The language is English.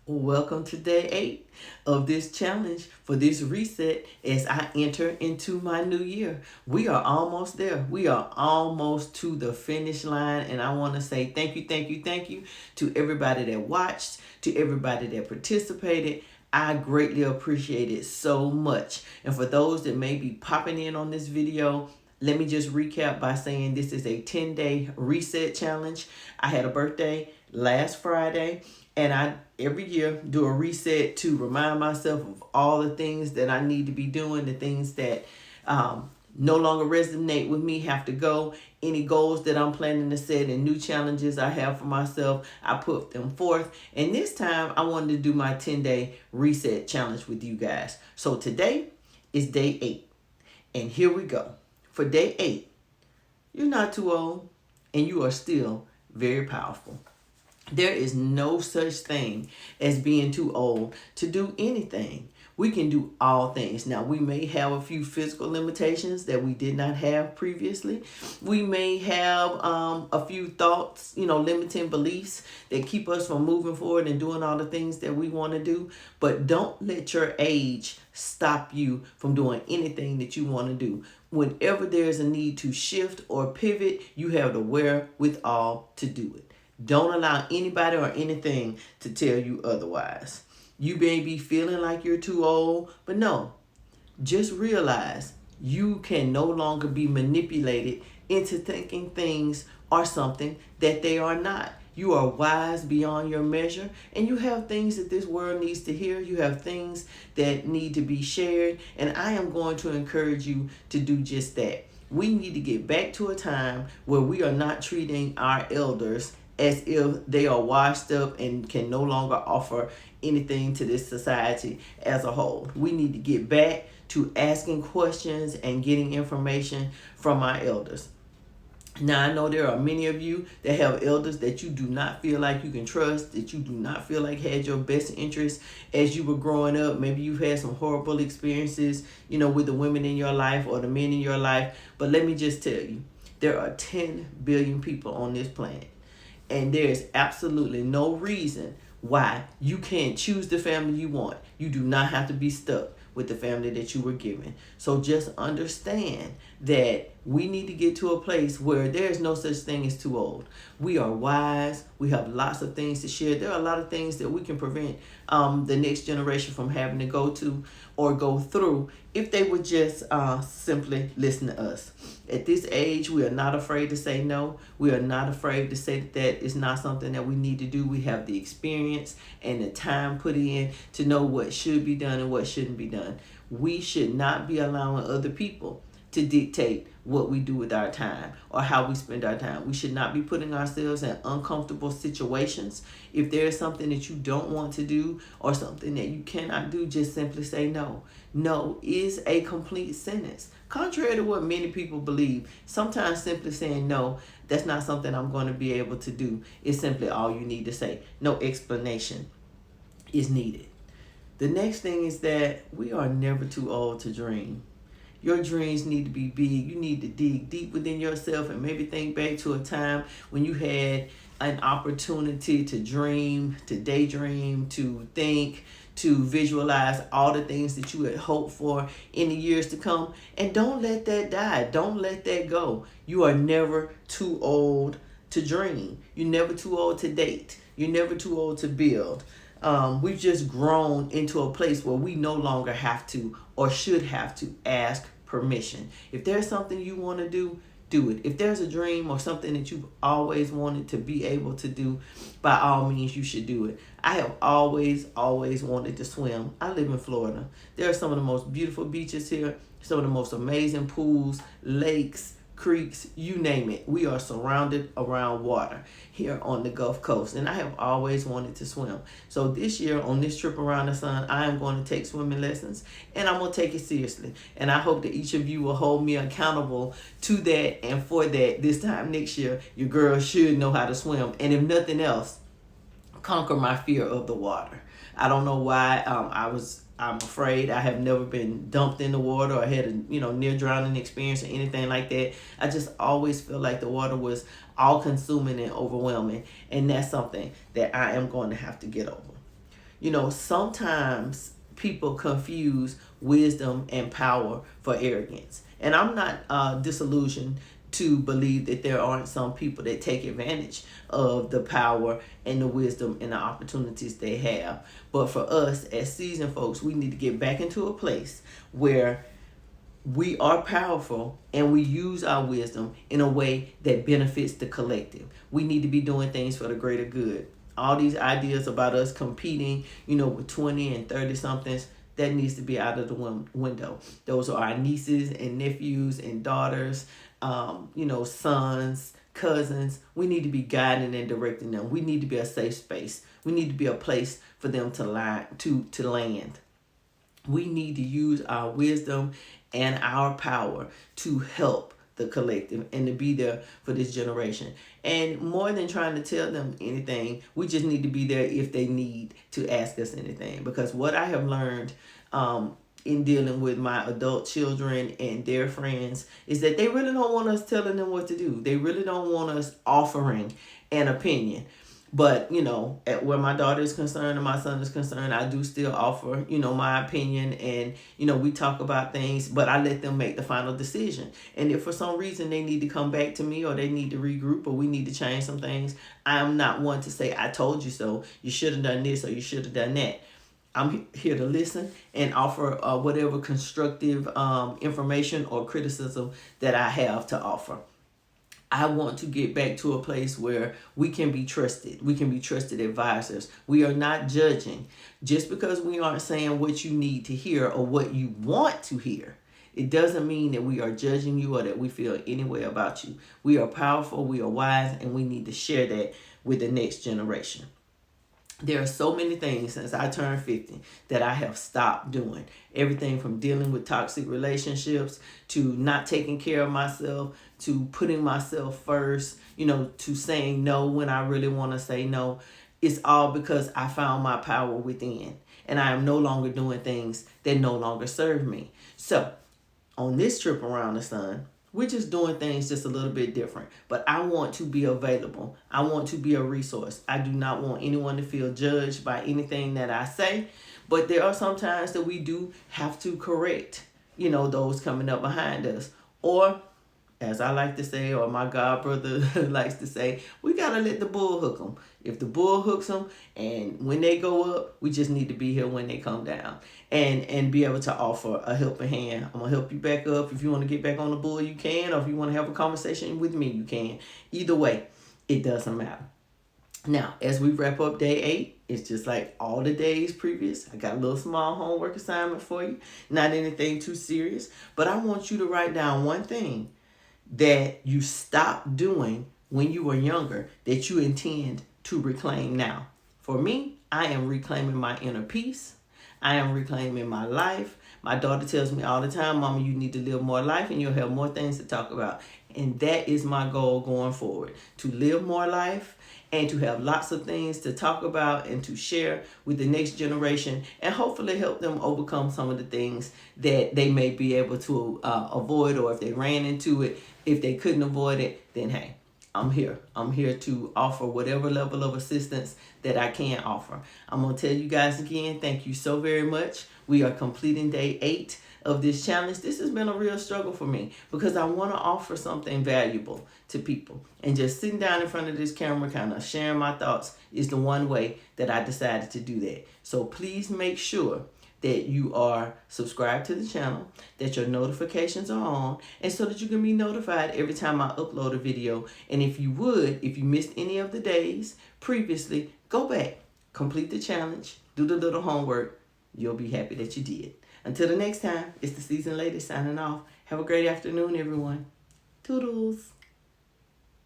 Welcome to day 8 of this challenge for this reset as I enter into my new year. We are almost there. We are almost to the finish line. And I want to say thank you, thank you, thank you to everybody that watched, to everybody that participated. I greatly appreciate it so much. And for those that may be popping in on this video, let me just recap by saying this is a 10-day reset challenge. I had a birthday last Friday, and I every year do a reset to remind myself of all the things that I need to be doing, the things that no longer resonate with me have to go. Any goals that I'm planning to set and new challenges I have for myself, I put them forth. And this time I wanted to do my 10-day reset challenge with you guys. So today is day 8. And here we go. For day 8, you're not too old and you are still very powerful. There is no such thing as being too old to do anything. We can do all things. Now, we may have a few physical limitations that we did not have previously. We may have a few thoughts, limiting beliefs that keep us from moving forward and doing all the things that we want to do. But don't let your age stop you from doing anything that you want to do. Whenever there's a need to shift or pivot, you have the wherewithal to do it. Don't allow anybody or anything to tell you otherwise. You may be feeling like you're too old, but no, just realize you can no longer be manipulated into thinking things are something that they are not. You are wise beyond your measure, and you have things that this world needs to hear. You have things that need to be shared, and I am going to encourage you to do just that. We need to get back to a time where we are not treating our elders as if they are washed up and can no longer offer anything to this society as a whole. We need to get back to asking questions and getting information from our elders. Now, I know there are many of you that have elders that you do not feel like you can trust, that you do not feel like had your best interests as you were growing up. Maybe you've had some horrible experiences, with the women in your life or the men in your life. But let me just tell you, there are 10 billion people on this planet. And there is absolutely no reason why you can't choose the family you want. You do not have to be stuck with the family that you were given. So just understand that we need to get to a place where there is no such thing as too old. We are wise. We have lots of things to share. There are a lot of things that we can prevent the next generation from having to go to or go through if they would just simply listen to us. At this age, we are not afraid to say no. We are not afraid to say that is not something that we need to do. We have the experience and the time put in to know what should be done and what shouldn't be done. We should not be allowing other people to dictate what we do with our time or how we spend our time. We should not be putting ourselves in uncomfortable situations. If there is something that you don't want to do or something that you cannot do, just simply say no. No is a complete sentence. Contrary to what many people believe, sometimes simply saying no, that's not something I'm going to be able to do, is simply all you need to say. No explanation is needed. The next thing is that we are never too old to dream. Your dreams need to be big. You need to dig deep within yourself and maybe think back to a time when you had an opportunity to dream, to daydream, to think, to visualize all the things that you had hoped for in the years to come. And don't let that die. Don't let that go. You are never too old to dream. You're never too old to date. You're never too old to build. We've just grown into a place where we no longer have to or should have to ask permission. If there's something you want to do, do it. If there's a dream or something that you've always wanted to be able to do, by all means, you should do it. I have always wanted to swim. I live in Florida. There are some of the most beautiful beaches here, some of the most amazing pools, lakes, creeks, you name it. We are surrounded around water here on the Gulf Coast, and I have always wanted to swim. So this year on this trip around the sun, I am going to take swimming lessons, and I'm going to take it seriously. And I hope that each of you will hold me accountable to that, and for that, this time next year, your girl should know how to swim. And if nothing else, conquer my fear of the water. I don't know why I'm afraid. I have never been dumped in the water or had a near drowning experience or anything like that. I just always feel like the water was all consuming and overwhelming, and that's something that I am going to have to get over. Sometimes people confuse wisdom and power for arrogance. And I'm not disillusioned to believe that there aren't some people that take advantage of the power and the wisdom and the opportunities they have. But for us as seasoned folks, we need to get back into a place where we are powerful and we use our wisdom in a way that benefits the collective. We need to be doing things for the greater good. All these ideas about us competing, with 20 and 30 somethings, that needs to be out of the window. Those are our nieces and nephews and daughters, sons, cousins. We need to be guiding and directing them. We need to be a safe space. We need to be a place for them to land. We need to use our wisdom and our power to help the collective and to be there for this generation. And more than trying to tell them anything, we just need to be there if they need to ask us anything. Because what I have learned in dealing with my adult children and their friends is that they really don't want us telling them what to do. They really don't want us offering an opinion. But, at where my daughter is concerned and my son is concerned, I do still offer, my opinion. And, we talk about things, but I let them make the final decision. And if for some reason they need to come back to me or they need to regroup or we need to change some things, I'm not one to say, I told you so. You should have done this or you should have done that. I'm here to listen and offer whatever constructive information or criticism that I have to offer. I want to get back to a place where we can be trusted. We can be trusted advisors. We are not judging. Just because we aren't saying what you need to hear or what you want to hear, it doesn't mean that we are judging you or that we feel any way about you. We are powerful, we are wise, and we need to share that with the next generation. There are so many things since I turned 50 that I have stopped doing. Everything from dealing with toxic relationships to not taking care of myself to putting myself first, to saying no when I really want to say no. It's all because I found my power within and I am no longer doing things that no longer serve me. So on this trip around the sun, we're just doing things just a little bit different. But I want to be available. I want to be a resource. I do not want anyone to feel judged by anything that I say. But there are some times that we do have to correct, those coming up behind us. Or, as I like to say, or my god brother likes to say, we got to let the bull hook them. If the bull hooks them and when they go up, we just need to be here when they come down and be able to offer a helping hand. I'm going to help you back up. If you want to get back on the bull, you can. Or if you want to have a conversation with me, you can. Either way, it doesn't matter. Now, as we wrap up day 8, it's just like all the days previous. I got a little small homework assignment for you. Not anything too serious. But I want you to write down one thing that you stopped doing when you were younger that you intend to reclaim now. For me, I am reclaiming my inner peace. I am reclaiming my life. My daughter tells me all the time, Mama, you need to live more life and you'll have more things to talk about. And that is my goal going forward, to live more life and to have lots of things to talk about and to share with the next generation and hopefully help them overcome some of the things that they may be able to avoid, or if they ran into it, if they couldn't avoid it, then hey, I'm here. I'm here to offer whatever level of assistance that I can offer. I'm going to tell you guys again, thank you so very much. We are completing day 8 of this challenge. This has been a real struggle for me because I want to offer something valuable to people. And just sitting down in front of this camera, kind of sharing my thoughts, is the one way that I decided to do that. So please make sure that you are subscribed to the channel, that your notifications are on, and so that you can be notified every time I upload a video. And if you missed any of the days previously, go back, complete the challenge, do the little homework. You'll be happy that you did. Until the next time, it's the seasoned lady signing off. Have a great afternoon, everyone. Toodles.